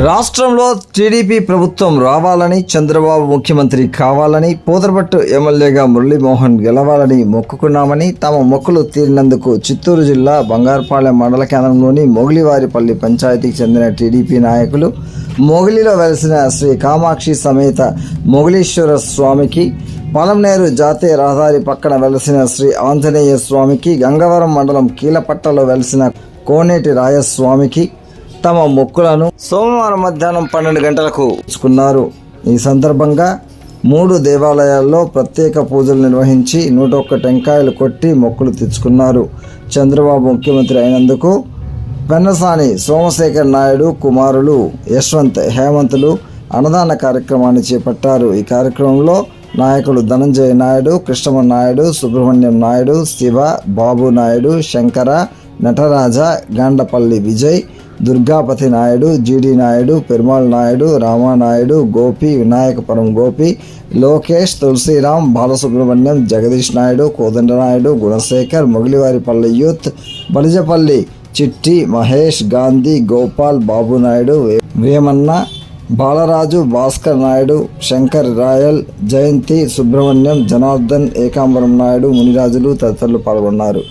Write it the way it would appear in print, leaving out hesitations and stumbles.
రాష్ట్రంలో టీడీపీ ప్రభుత్వం రావాలని, చంద్రబాబు ముఖ్యమంత్రి కావాలని, పోతరపట్టు ఎమ్మెల్యేగా మురళీమోహన్ గెలవాలని మొక్కుకున్నామని, తమ మొక్కులు తీరినందుకు చిత్తూరు జిల్లా బంగారుపాలెం మండల కేంద్రంలోని మొగిలివారిపల్లి పంచాయతీకి చెందిన టీడీపీ నాయకులు, మొగిలిలో వెలిసిన శ్రీ కామాక్షి సమేత మొగిలీశ్వర స్వామికి, పలంనేరు జాతీయ రహదారి పక్కన వెలిసిన శ్రీ ఆంజనేయ స్వామికి, గంగవరం మండలం కీలపట్టలో వెలిసిన కోనేటి రాయస్వామికి తమ మొక్కులను సోమవారం మధ్యాహ్నం 12 గంటలకు ఇచ్చుకున్నారు. ఈ సందర్భంగా 3 దేవాలయాల్లో ప్రత్యేక పూజలు నిర్వహించి 101 టెంకాయలు కొట్టి మొక్కులు తెచ్చుకున్నారు. చంద్రబాబు ముఖ్యమంత్రి అయినందుకు పెన్నసాని సోమశేఖర్ నాయుడు కుమారులు యశ్వంత్, హేమంతులు అన్నదాన కార్యక్రమాన్ని చేపట్టారు. ఈ కార్యక్రమంలో నాయకులు ధనంజయ నాయుడు, కృష్ణమన్ నాయుడు, సుబ్రహ్మణ్యం నాయుడు, శివ, బాబు నాయుడు, శంకర, నటరాజ, గాండపల్లి విజయ్, దుర్గాపతి నాయుడు, జీడి నాయుడు, పెరుమాళ్ నాయుడు, రామానాయుడు, గోపి, వినాయకపురం గోపి, లోకేష్, తులసిరాం, బాలసుబ్రహ్మణ్యం, జగదీష్ నాయుడు, కోదండనాయుడు, గుణశేఖర్, మొగిలివారిపల్లి యూత్, బలిజపల్లి చిట్టి, మహేష్, గాంధీ, గోపాల్, బాబు నాయుడు, వేమన్న, బాలరాజు, భాస్కర్ నాయుడు, శంకర్ రాయల్, జయంతి, సుబ్రహ్మణ్యం, జనార్దన్, ఏకాంబరం నాయుడు, మునిరాజులు తదితరులు పాల్గొన్నారు.